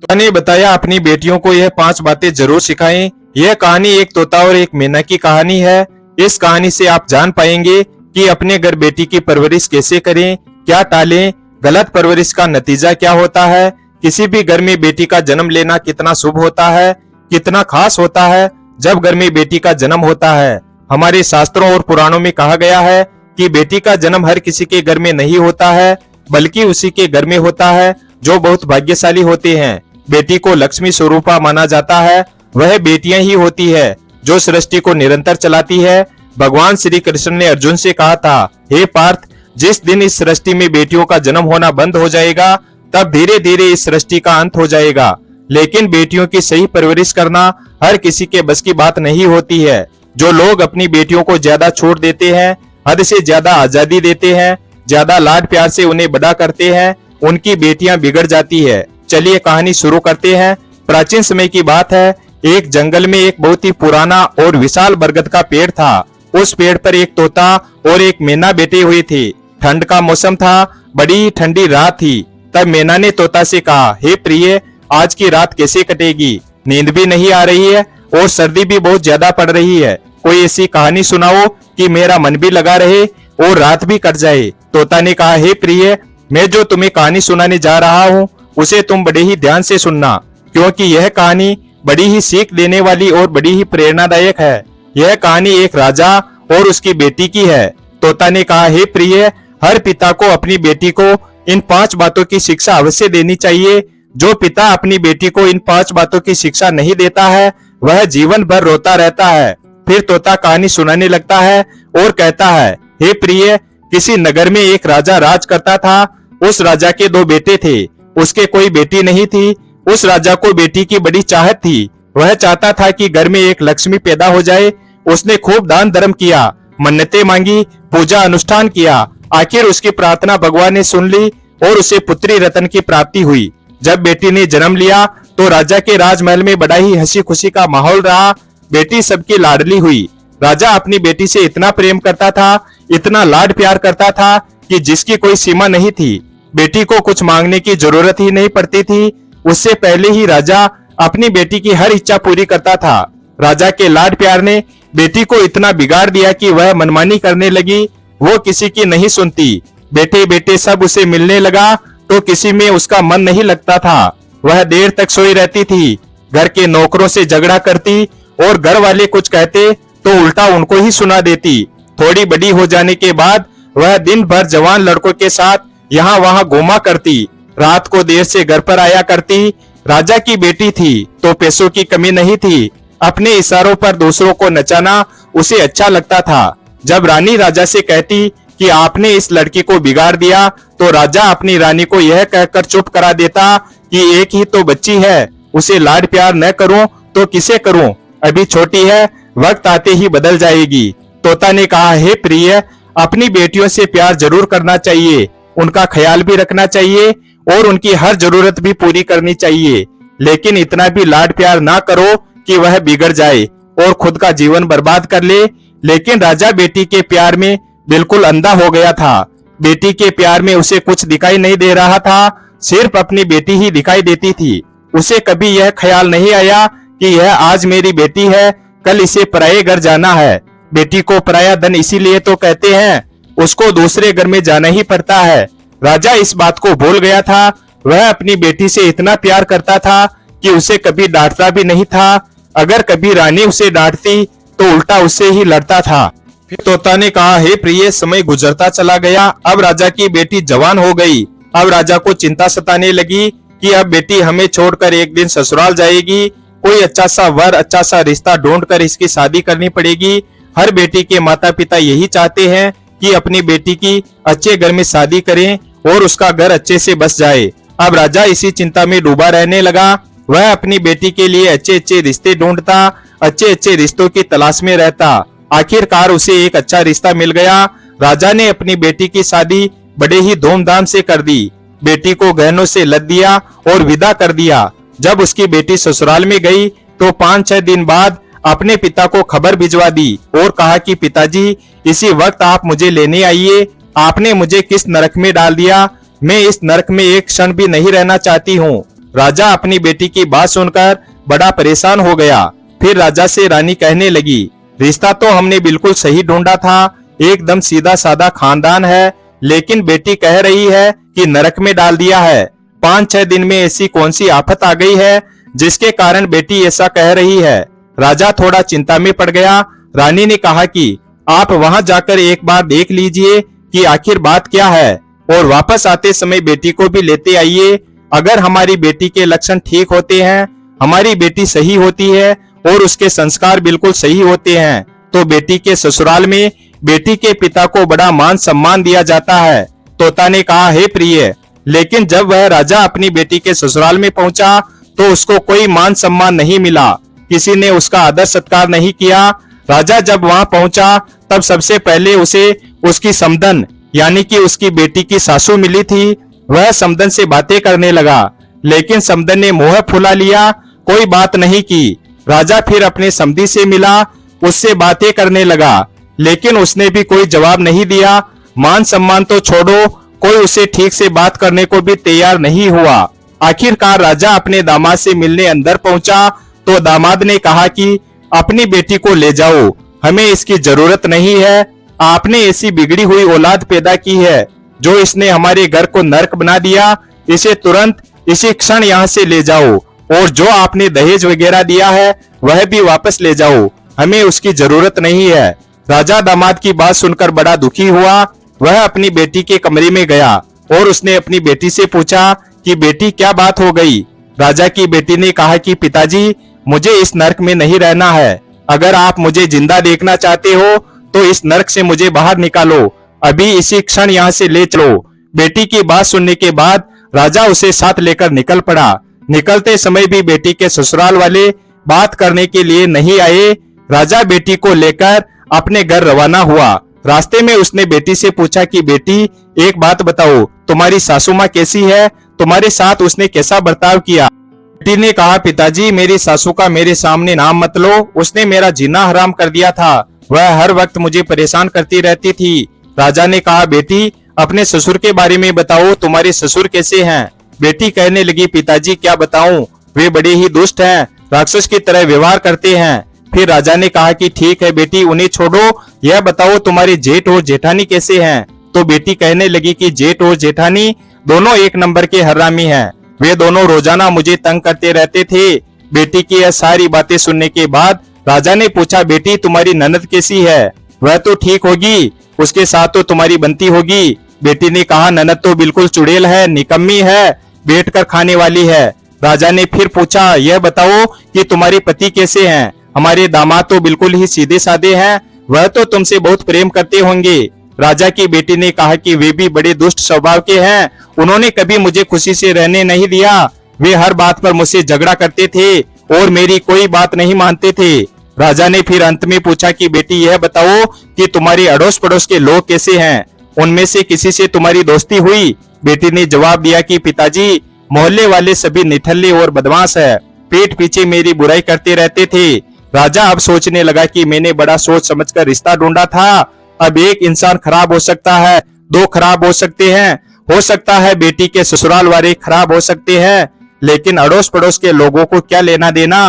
तोता ने बताया अपनी बेटियों को यह 5 बातें जरूर सिखाएं। यह कहानी एक तोता और एक मैना की कहानी है। इस कहानी से आप जान पाएंगे कि अपने घर बेटी की परवरिश कैसे करें, क्या टालें, गलत परवरिश का नतीजा क्या होता है, किसी भी घर में बेटी का जन्म लेना कितना शुभ होता है, कितना खास होता है जब घर में बेटी का जन्म होता है। हमारे शास्त्रों और पुराणों में कहा गया है कि बेटी का जन्म हर किसी के घर में नहीं होता है, बल्कि उसी के घर में होता है जो बहुत भाग्यशाली होते हैं। बेटी को लक्ष्मी स्वरूपा माना जाता है। वह बेटियां ही होती है जो सृष्टि को निरंतर चलाती है। भगवान श्री कृष्ण ने अर्जुन से कहा था, हे पार्थ, जिस दिन इस सृष्टि में बेटियों का जन्म होना बंद हो जाएगा तब धीरे धीरे इस सृष्टि का अंत हो जाएगा। लेकिन बेटियों की सही परवरिश करना हर किसी के बस की बात नहीं होती है। जो लोग अपनी बेटियों को ज्यादा छूट देते हैं, हद से ज्यादा आजादी देते हैं, ज्यादा लाड प्यार से उन्हें बड़ा करते हैं, उनकी बेटियां बिगड़ जाती है। चलिए कहानी शुरू करते हैं। प्राचीन समय की बात है। एक जंगल में एक बहुत ही पुराना और विशाल बरगद का पेड़ था। उस पेड़ पर एक तोता और एक मैना बैठे हुए थे। ठंड का मौसम था, बड़ी ठंडी रात थी। तब मैना ने तोता से कहा, हे प्रिय, आज की रात कैसे कटेगी? नींद भी नहीं आ रही है और सर्दी भी बहुत ज्यादा पड़ रही है। कोई ऐसी कहानी सुनाओ कि मेरा मन भी लगा रहे और रात भी कट जाए। तोता ने कहा, हे प्रिय, मैं जो तुम्हें कहानी सुनाने जा रहा हूँ उसे तुम बड़े ही ध्यान से सुनना, क्योंकि यह कहानी बड़ी ही सीख देने वाली और बड़ी ही प्रेरणादायक है। यह कहानी एक राजा और उसकी बेटी की है। तोता ने कहा, हे प्रिय, हर पिता को अपनी बेटी को इन 5 बातों की शिक्षा अवश्य देनी चाहिए। जो पिता अपनी बेटी को इन 5 बातों की शिक्षा नहीं देता है वह जीवन भर रोता रहता है। फिर तोता कहानी सुनाने लगता है और कहता है, हे प्रिय, किसी नगर में एक राजा राज करता था। उस राजा के 2 बेटे थे, उसके कोई बेटी नहीं थी। उस राजा को बेटी की बड़ी चाहत थी। वह चाहता था कि घर में एक लक्ष्मी पैदा हो जाए। उसने खूब दान धर्म किया, मन्नतें मांगी, पूजा अनुष्ठान किया। आखिर उसकी प्रार्थना भगवान ने सुन ली और उसे पुत्री रत्न की प्राप्ति हुई। जब बेटी ने जन्म लिया तो राजा के राजमहल में बड़ा ही हंसी खुशी का माहौल रहा। बेटी सबकी लाडली हुई। राजा अपनी बेटी से इतना प्रेम करता था, इतना लाड प्यार करता था कि जिसकी कोई सीमा नहीं थी। बेटी को कुछ मांगने की जरूरत ही नहीं पड़ती थी। उससे पहले ही राजा अपनी बेटी की हर इच्छा पूरी करता था। राजा के लाड प्यार ने बेटी को इतना बिगाड़ दिया कि वह मनमानी करने लगी। वो किसी की नहीं सुनती। बेटे बेटे सब उसे मिलने लगा तो किसी में उसका मन नहीं लगता था। वह देर तक सोई रहती थी, घर के नौकरों से झगड़ा करती और घर वाले कुछ कहते तो उल्टा उनको ही सुना देती। थोड़ी बड़ी हो जाने के बाद वह दिन भर जवान लड़कों के साथ यहाँ वहाँ घूमा करती। रात को देर से घर पर आया करती। राजा की बेटी थी तो पैसों की कमी नहीं थी। अपने इशारों पर दूसरों को नचाना उसे अच्छा लगता था। जब रानी राजा से कहती कि आपने इस लड़की को बिगाड़ दिया तो राजा अपनी रानी को यह कहकर चुप करा देता कि एक ही तो बच्ची है, उसे लाड प्यार न करूं तो किसे करूं, अभी छोटी है, वक्त आते ही बदल जाएगी। तोता ने कहा, हे प्रिय, अपनी बेटियों से प्यार जरूर करना चाहिए, उनका ख्याल भी रखना चाहिए और उनकी हर जरूरत भी पूरी करनी चाहिए। लेकिन इतना भी लाड प्यार ना करो कि वह बिगड़ जाए और खुद का जीवन बर्बाद कर ले। लेकिन राजा बेटी के प्यार में बिल्कुल अंधा हो गया था। बेटी के प्यार में उसे कुछ दिखाई नहीं दे रहा था, सिर्फ अपनी बेटी ही दिखाई देती थी। उसे कभी यह ख्याल नहीं आया कि यह आज मेरी बेटी है, कल इसे पराये घर जाना है। बेटी को पराया धन इसीलिए तो कहते हैं, उसको दूसरे घर में जाना ही पड़ता है। राजा इस बात को भूल गया था। वह अपनी बेटी से इतना प्यार करता था कि उसे कभी डांटता भी नहीं था। अगर कभी रानी उसे डांटती तो उल्टा उससे ही लड़ता था। फिर तोता ने कहा, हे प्रिय, समय गुजरता चला गया। अब राजा की बेटी जवान हो गई। अब राजा को चिंता सताने लगी कि अब बेटी हमें छोड़कर एक दिन ससुराल जाएगी। कोई अच्छा सा वर, अच्छा सा रिश्ता ढूंढकर इसकी शादी करनी पड़ेगी। हर बेटी के माता पिता यही चाहते हैं कि अपनी बेटी की अच्छे घर में शादी करें और उसका घर अच्छे से बस जाए। अब राजा इसी चिंता में डूबा रहने लगा। वह अपनी बेटी के लिए अच्छे अच्छे रिश्ते ढूंढता, अच्छे अच्छे रिश्तों की तलाश में रहता। आखिरकार उसे एक अच्छा रिश्ता मिल गया। राजा ने अपनी बेटी की शादी बड़े ही धूमधाम से कर दी। बेटी को गहनों से लद दिया और विदा कर दिया। जब उसकी बेटी ससुराल में गई तो 5-6 दिन बाद अपने पिता को खबर भिजवा दी और कहा कि पिताजी, इसी वक्त आप मुझे लेने आइए। आपने मुझे किस नरक में डाल दिया, मैं इस नरक में एक क्षण भी नहीं रहना चाहती हूँ। राजा अपनी बेटी की बात सुनकर बड़ा परेशान हो गया। फिर राजा से रानी कहने लगी, रिश्ता तो हमने बिल्कुल सही ढूंढा था, एकदम सीधा साधा खानदान है, लेकिन बेटी कह रही है कि नरक में डाल दिया है। 5-6 दिन में ऐसी कौन सी आफत आ गई है जिसके कारण बेटी ऐसा कह रही है। राजा थोड़ा चिंता में पड़ गया। रानी ने कहा कि आप वहां जाकर एक बार देख लीजिए कि आखिर बात क्या है, और वापस आते समय बेटी को भी लेते आइए। अगर हमारी बेटी के लक्षण ठीक होते हैं, हमारी बेटी सही होती है और उसके संस्कार बिल्कुल सही होते हैं, तो बेटी के ससुराल में बेटी के पिता को बड़ा मान सम्मान दिया जाता है। तोता ने कहा, हे प्रिय, लेकिन जब वह राजा अपनी बेटी के ससुराल में पहुंचा तो उसको कोई मान सम्मान नहीं मिला, किसी ने उसका आदर सत्कार नहीं किया। राजा जब वहां पहुंचा तब सबसे पहले उसे उसकी समधन यानी कि उसकी बेटी की सासू मिली थी। वह समधन से बातें करने लगा, लेकिन समधन ने मुंह फुला लिया, कोई बात नहीं की। राजा फिर अपने समधी से मिला, उससे बातें करने लगा, लेकिन उसने भी कोई जवाब नहीं दिया। मान सम्मान तो छोड़ो, कोई उसे ठीक से बात करने को भी तैयार नहीं हुआ। आखिरकार राजा अपने दामाद से मिलने अंदर पहुंचा तो दामाद ने कहा कि अपनी बेटी को ले जाओ, हमें इसकी जरूरत नहीं है। आपने ऐसी बिगड़ी हुई औलाद पैदा की है जो इसने हमारे घर को नरक बना दिया। इसे तुरंत इसी क्षण यहाँ से ले जाओ, और जो आपने दहेज वगैरह दिया है वह भी वापस ले जाओ, हमें उसकी जरूरत नहीं है। राजा दामाद की बात सुनकर बड़ा दुखी हुआ। वह अपनी बेटी के कमरे में गया और उसने अपनी बेटी से पूछा कि बेटी क्या बात हो गई। राजा की बेटी ने कहा कि पिताजी, मुझे इस नरक में नहीं रहना है। अगर आप मुझे जिंदा देखना चाहते हो तो इस नरक से मुझे बाहर निकालो, अभी इसी क्षण यहाँ से ले चलो। बेटी की बात सुनने के बाद राजा उसे साथ लेकर निकल पड़ा। निकलते समय भी बेटी के ससुराल वाले बात करने के लिए नहीं आए। राजा बेटी को लेकर अपने घर रवाना हुआ। रास्ते में उसने बेटी से पूछा कि बेटी, एक बात बताओ, तुम्हारी सासू माँ कैसी है, तुम्हारे साथ उसने कैसा बर्ताव किया। बेटी ने कहा, पिताजी, मेरी सासू का मेरे सामने नाम मत लो, उसने मेरा जीना हराम कर दिया था, वह हर वक्त मुझे परेशान करती रहती थी। राजा ने कहा, बेटी, अपने ससुर के बारे में बताओ, तुम्हारे ससुर कैसे हैं। बेटी कहने लगी, पिताजी क्या बताऊं, वे बड़े ही दुष्ट हैं, राक्षस की तरह व्यवहार करते हैं। फिर राजा ने कहा कि ठीक है बेटी, उन्हें छोड़ो, यह बताओ तुम्हारे जेठ और जेठानी कैसे हैं। तो बेटी कहने लगी कि जेठ और जेठानी दोनों एक नंबर के हरामी हैं, वे दोनों रोजाना मुझे तंग करते रहते थे। बेटी की यह सारी बातें सुनने के बाद राजा ने पूछा, बेटी तुम्हारी ननद कैसी है, वह तो ठीक होगी, उसके साथ तो तुम्हारी बनती होगी। बेटी ने कहा, ननद तो बिल्कुल चुड़ैल है, निकम्मी है, बैठकर खाने वाली है। राजा ने फिर पूछा, यह बताओ कि तुम्हारे पति कैसे हैं। हमारे दामाद तो बिल्कुल ही सीधे साधे हैं, वह तो तुमसे बहुत प्रेम करते होंगे। राजा की बेटी ने कहा कि वे भी बड़े दुष्ट स्वभाव के हैं, उन्होंने कभी मुझे खुशी से रहने नहीं दिया, वे हर बात पर मुझसे झगड़ा करते थे और मेरी कोई बात नहीं मानते थे। राजा ने फिर अंत में पूछा कि बेटी यह बताओ कि तुम्हारे अड़ोस पड़ोस के लोग कैसे हैं, उनमें से किसी से तुम्हारी दोस्ती हुई। बेटी ने जवाब दिया कि पिताजी, मोहल्ले वाले सभी निठल्ले और बदमाश है, पीठ पीछे मेरी बुराई करते रहते थे। राजा अब सोचने लगा कि मैंने बड़ा सोच समझकर रिश्ता ढूंढा था, अब एक इंसान खराब हो सकता है, दो खराब हो सकते हैं, हो सकता है बेटी के ससुराल वाले खराब हो सकते हैं, लेकिन अड़ोस पड़ोस के लोगों को क्या लेना देना,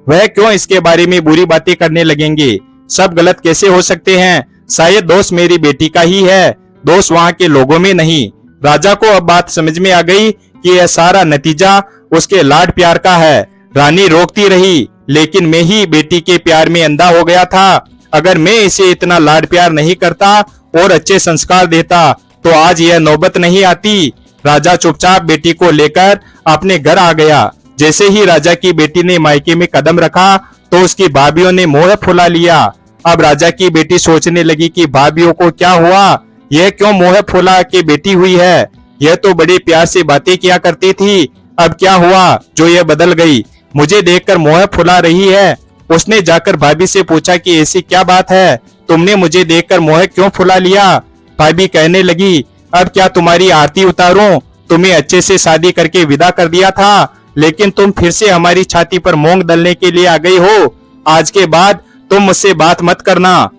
वह क्यों इसके बारे में बुरी बातें करने लगेंगे। सब गलत कैसे हो सकते हैं, शायद दोष मेरी बेटी का ही है, दोष वहां के लोगों में नहीं। राजा को अब बात समझ में आ गई कि यह सारा नतीजा उसके लाड प्यार का है। रानी रोकती रही, लेकिन मैं ही बेटी के प्यार में अंधा हो गया था। अगर मैं इसे इतना लाड प्यार नहीं करता और अच्छे संस्कार देता तो आज यह नौबत नहीं आती। राजा चुपचाप बेटी को लेकर अपने घर आ गया। जैसे ही राजा की बेटी ने मायके में कदम रखा तो उसकी भाभियों ने मुंह फुला लिया। अब राजा की बेटी सोचने लगी कि भाभियों को क्या हुआ, यह क्यों मुंह फुला के बैठी हुई है, यह तो बड़े प्यार से बातें किया करती थी, अब क्या हुआ जो यह बदल गई, मुझे देखकर मुंह फुला रही है। उसने जाकर भाभी से पूछा कि ऐसी क्या बात है, तुमने मुझे देखकर मुंह क्यों फुला लिया। भाभी कहने लगी, अब क्या तुम्हारी आरती उतारूं, तुम्हें अच्छे से शादी करके विदा कर दिया था, लेकिन तुम फिर से हमारी छाती पर मूंग दलने के लिए आ गई हो। आज के बाद तुम मुझसे बात मत करना।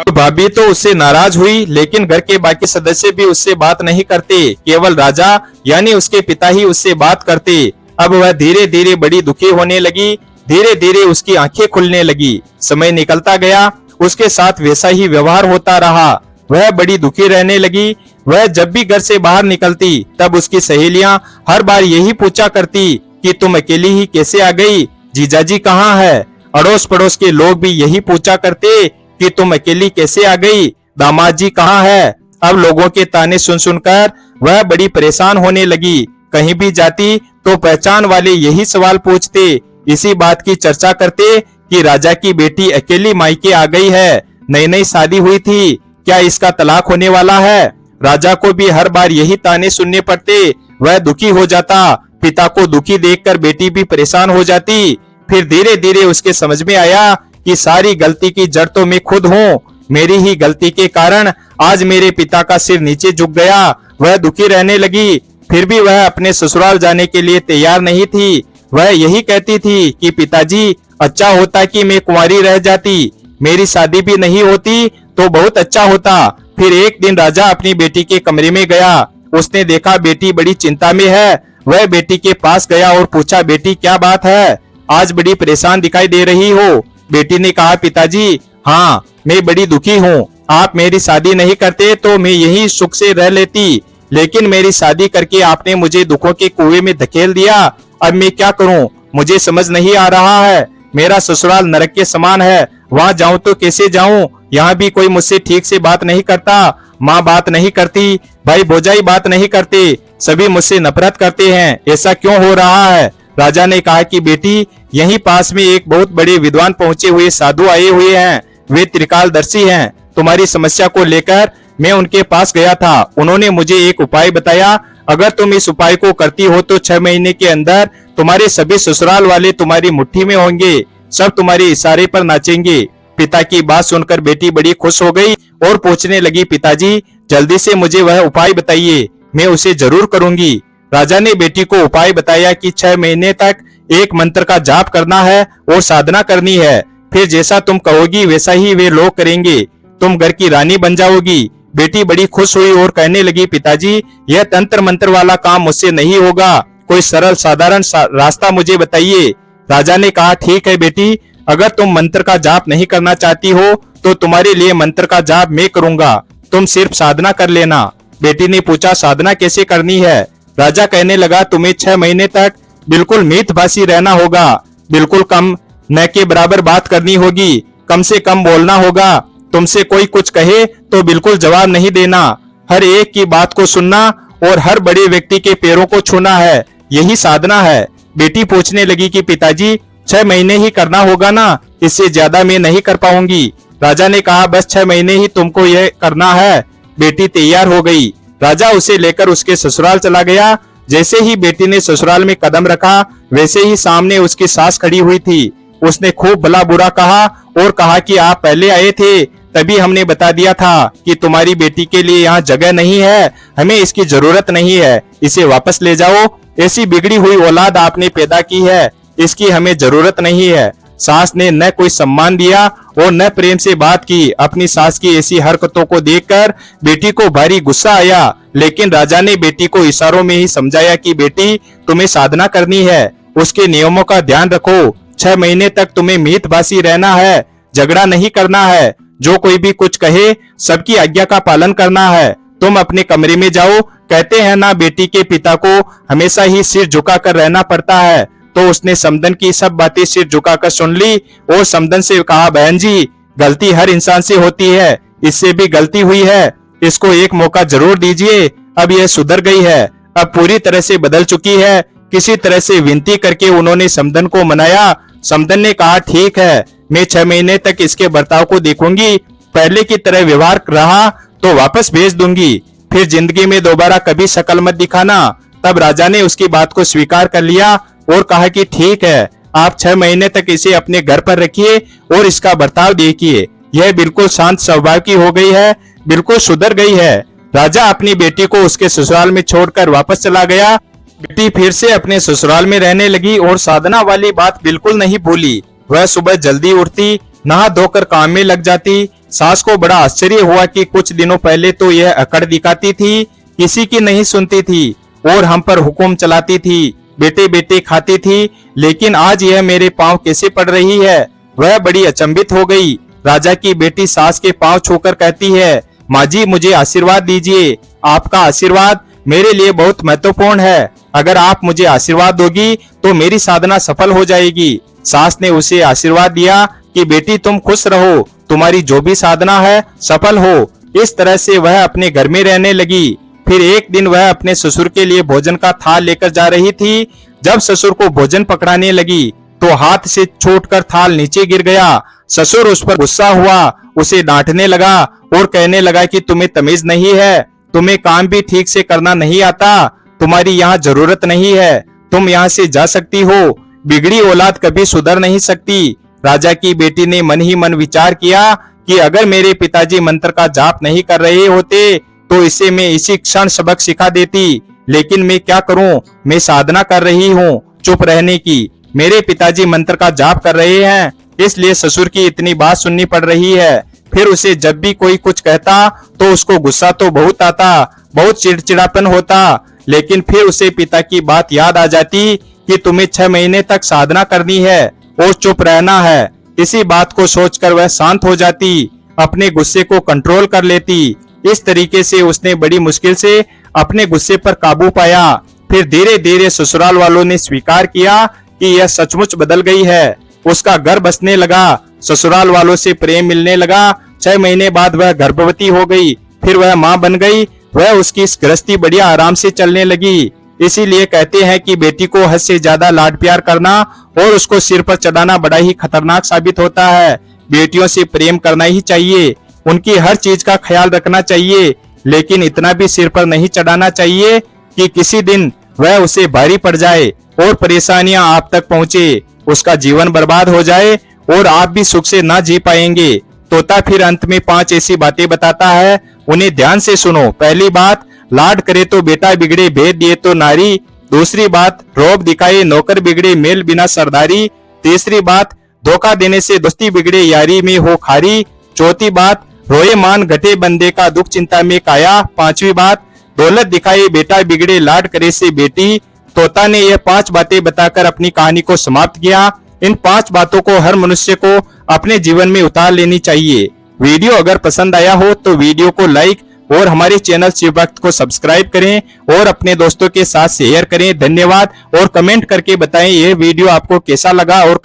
भाभी तो उससे नाराज हुई, लेकिन घर के बाकी सदस्य भी उससे बात नहीं करते, केवल राजा यानी उसके पिता ही उससे बात करते। अब वह धीरे धीरे बड़ी दुखी होने लगी। धीरे धीरे उसकी आंखें खुलने लगी। समय निकलता गया, उसके साथ वैसा ही व्यवहार होता रहा। वह बड़ी दुखी रहने लगी। वह जब भी घर से बाहर निकलती तब उसकी सहेलियां हर बार यही पूछा करती कि तुम अकेली ही कैसे आ गई, जीजाजी कहाँ है। अड़ोस पड़ोस के लोग भी यही पूछा करते कि तुम अकेली कैसे आ गई, दामाद जी कहाँ है। अब लोगों के ताने सुन सुनकर वह बड़ी परेशान होने लगी। कहीं भी जाती तो पहचान वाले यही सवाल पूछते, इसी बात की चर्चा करते कि राजा की बेटी अकेली मायके आ गई है, नई नई शादी हुई थी, क्या इसका तलाक होने वाला है। राजा को भी हर बार यही ताने सुनने पड़ते। वह दुखी हो जाता। पिता को दुखी देखकर बेटी भी परेशान हो जाती। फिर धीरे धीरे उसके समझ में आया कि सारी गलती की जड़ तो मैं खुद हूँ। मेरी ही गलती के कारण आज मेरे पिता का सिर नीचे झुक गया। वह दुखी रहने लगी। फिर भी वह अपने ससुराल जाने के लिए तैयार नहीं थी। वह यही कहती थी कि पिताजी, अच्छा होता कि मैं कुंवारी रह जाती, मेरी शादी भी नहीं होती तो बहुत अच्छा होता। फिर एक दिन राजा अपनी बेटी के कमरे में गया। उसने देखा बेटी बड़ी चिंता में है। वह बेटी के पास गया और पूछा, बेटी क्या बात है, आज बड़ी परेशान दिखाई दे रही हो। बेटी ने कहा, पिताजी हाँ, मैं बड़ी दुखी हूँ। आप मेरी शादी नहीं करते तो मैं यही सुख से रह लेती, लेकिन मेरी शादी करके आपने मुझे दुखों के कुएं में धकेल दिया। अब मैं क्या करूँ, मुझे समझ नहीं आ रहा है। मेरा ससुराल नरक के समान है, वहाँ जाऊँ तो कैसे जाऊँ। यहाँ भी कोई मुझसे ठीक से बात नहीं करता, माँ बात नहीं करती, भाई भौजाई बात नहीं करते, सभी मुझसे नफरत करते हैं। ऐसा क्यों हो रहा है। राजा ने कहा कि बेटी, यहीं पास में एक बहुत बड़े विद्वान पहुंचे हुए साधु आए हुए हैं। वे त्रिकालदर्शी हैं। तुम्हारी समस्या को लेकर मैं उनके पास गया था। उन्होंने मुझे एक उपाय बताया। अगर तुम इस उपाय को करती हो तो 6 महीने के अंदर तुम्हारे सभी ससुराल वाले तुम्हारी मुट्ठी में होंगे, सब तुम्हारे इशारे पर नाचेंगे। पिता की बात सुनकर बेटी बड़ी खुश हो गई और पूछने लगी, पिताजी जल्दी से मुझे वह उपाय बताइए, मैं उसे जरूर करूंगी। राजा ने बेटी को उपाय बताया कि 6 महीने तक एक मंत्र का जाप करना है और साधना करनी है। फिर जैसा तुम कहोगी वैसा ही वे लोग करेंगे। तुम घर की रानी बन जाओगी। बेटी बड़ी खुश हुई और कहने लगी, पिताजी यह तंत्र मंत्र वाला काम मुझसे नहीं होगा, कोई सरल साधारण रास्ता मुझे बताइए। राजा ने कहा, ठीक है बेटी, अगर तुम मंत्र का जाप नहीं करना चाहती हो तो तुम्हारे लिए मंत्र का जाप मैं करूंगा, तुम सिर्फ साधना कर लेना। बेटी ने पूछा, साधना कैसे करनी है। राजा कहने लगा, तुम्हें 6 महीने तक बिल्कुल मितभाषी रहना होगा, बिल्कुल कम न के बराबर बात करनी होगी, कम से कम बोलना होगा। तुमसे कोई कुछ कहे तो बिल्कुल जवाब नहीं देना, हर एक की बात को सुनना और हर बड़े व्यक्ति के पैरों को छूना है, यही साधना है। बेटी पूछने लगी कि पिताजी 6 महीने ही करना होगा ना, इससे ज्यादा मैं नहीं कर पाऊंगी। राजा ने कहा, बस 6 महीने ही तुमको यह करना है। बेटी तैयार हो गई। राजा उसे लेकर उसके ससुराल चला गया। जैसे ही बेटी ने ससुराल में कदम रखा वैसे ही सामने उसकी सास खड़ी हुई थी। उसने खूब भला बुरा कहा और कहा कि आप पहले आए थे तभी हमने बता दिया था कि तुम्हारी बेटी के लिए यहाँ जगह नहीं है, हमें इसकी जरूरत नहीं है, इसे वापस ले जाओ। ऐसी बिगड़ी हुई औलाद आपने पैदा की है, इसकी हमें जरूरत नहीं है। सास ने न कोई सम्मान दिया और न प्रेम से बात की। अपनी सास की ऐसी हरकतों को देखकर बेटी को भारी गुस्सा आया, लेकिन राजा ने बेटी को इशारों में ही समझाया कि बेटी तुम्हें साधना करनी है, उसके नियमों का ध्यान रखो। 6 महीने तक तुम्हें मितभाषी रहना है, झगड़ा नहीं करना है, जो कोई भी कुछ कहे सबकी आज्ञा का पालन करना है। तुम अपने कमरे में जाओ। कहते हैं ना, बेटी के पिता को हमेशा ही सिर झुकाकर रहना पड़ता है। तो उसने समदन की सब बातें सिर झुकाकर सुन ली और समदन से कहा, बहन जी गलती हर इंसान से होती है, इससे भी गलती हुई है, इसको एक मौका जरूर दीजिए। अब यह सुधर गई है, अब पूरी तरह से बदल चुकी है। किसी तरह से विनती करके उन्होंने समदन को मनाया। समदन ने कहा, ठीक है, मैं 6 महीने तक इसके बर्ताव को देखूंगी, पहले की तरह व्यवहार रहा तो वापस भेज दूंगी, फिर जिंदगी में दोबारा कभी शक्ल मत दिखाना। तब राजा ने उसकी बात को स्वीकार कर लिया और कहा कि ठीक है, आप 6 महीने तक इसे अपने घर पर रखिए और इसका बर्ताव देखिए। यह बिल्कुल शांत स्वभाव की हो गई है, बिल्कुल सुधर गई है। राजा अपनी बेटी को उसके ससुराल में छोड़कर वापस चला गया। बेटी फिर से अपने ससुराल में रहने लगी और साधना वाली बात बिल्कुल नहीं भूली। वह सुबह जल्दी उठती, नहा धोकर काम में लग जाती। सास को बड़ा आश्चर्य हुआ कि कुछ दिनों पहले तो यह अकड़ दिखाती थी, किसी की नहीं सुनती थी और हम पर हुक्म चलाती थी। बेटे बेटे खाती थी, लेकिन आज यह मेरे पांव कैसे पड़ रही है। वह बड़ी अचंभित हो गई। राजा की बेटी सास के पांव छूकर कहती है, माँ जी मुझे आशीर्वाद दीजिए, आपका आशीर्वाद मेरे लिए बहुत महत्वपूर्ण है। अगर आप मुझे आशीर्वाद दोगी तो मेरी साधना सफल हो जाएगी। सास ने उसे आशीर्वाद दिया कि बेटी तुम खुश रहो, तुम्हारी जो भी साधना है सफल हो। इस तरह से वह अपने घर में रहने लगी। फिर एक दिन वह अपने ससुर के लिए भोजन का थाल लेकर जा रही थी। जब ससुर को भोजन पकड़ाने लगी तो हाथ से छूटकर थाल नीचे गिर गया। ससुर उस पर गुस्सा हुआ, उसे डांटने लगा और कहने लगा कि तुम्हें तमीज नहीं है, तुम्हें काम भी ठीक से करना नहीं आता, तुम्हारी यहाँ जरूरत नहीं है, तुम यहाँ से जा सकती हो, बिगड़ी औलाद कभी सुधर नहीं सकती। राजा की बेटी ने मन ही मन विचार किया कि अगर मेरे पिताजी मंत्र का जाप नहीं कर रहे होते तो इसे मैं इसी क्षण सबक सिखा देती, लेकिन मैं क्या करूं, मैं साधना कर रही हूं चुप रहने की। मेरे पिताजी मंत्र का जाप कर रहे हैं, इसलिए ससुर की इतनी बात सुननी पड़ रही है। फिर उसे जब भी कोई कुछ कहता तो उसको गुस्सा तो बहुत आता, बहुत चिड़चिड़ापन होता, लेकिन फिर उसे पिता की बात याद आ जाती कि तुम्हें 6 महीने तक साधना करनी है और चुप रहना है। इसी बात को सोचकर वह शांत हो जाती, अपने गुस्से को कंट्रोल कर लेती। इस तरीके से उसने बड़ी मुश्किल से अपने गुस्से पर काबू पाया। फिर धीरे धीरे ससुराल वालों ने स्वीकार किया कि यह सचमुच बदल गई है। उसका घर बसने लगा, ससुराल वालों से प्रेम मिलने लगा। 6 महीने बाद वह गर्भवती हो गई, फिर वह मां बन गई। वह उसकी गृहस्थी बढ़िया आराम से चलने लगी। इसीलिए कहते हैं कि बेटी को हद से ज्यादा लाड प्यार करना और उसको सिर पर चढ़ाना बड़ा ही खतरनाक साबित होता है। बेटियों से प्रेम करना ही चाहिए, उनकी हर चीज का ख्याल रखना चाहिए, लेकिन इतना भी सिर पर नहीं चढ़ाना चाहिए कि किसी दिन वह उसे भारी पड़ जाए और परेशानियां आप तक पहुंचे, उसका जीवन बर्बाद हो जाए और आप भी सुख से ना जी पाएंगे। तोता फिर अंत में 5 ऐसी बातें बताता है, उन्हें ध्यान से सुनो। पहली बात, लाड करे तो बेटा बिगड़े भेद दिए तो नारी। दूसरी बात, रौब दिखाए नौकर बिगड़े मेल बिना सरदारी। तीसरी बात, धोखा देने से दोस्ती बिगड़े यारी में हो खारी। चौथी बात, रोए मान घटे बंदे का दुख चिंता में काया। 5वीं बात, दौलत दिखाए बेटा बिगड़े लाड करे से बेटी। तोता ने यह 5 बातें बताकर अपनी कहानी को समाप्त किया। इन 5 बातों को हर मनुष्य को अपने जीवन में उतार लेनी चाहिए। वीडियो अगर पसंद आया हो तो वीडियो को लाइक और हमारे चैनल शिव भक्त को सब्सक्राइब करें और अपने दोस्तों के साथ शेयर करें। धन्यवाद। और कमेंट करके बताएं यह वीडियो आपको कैसा लगा और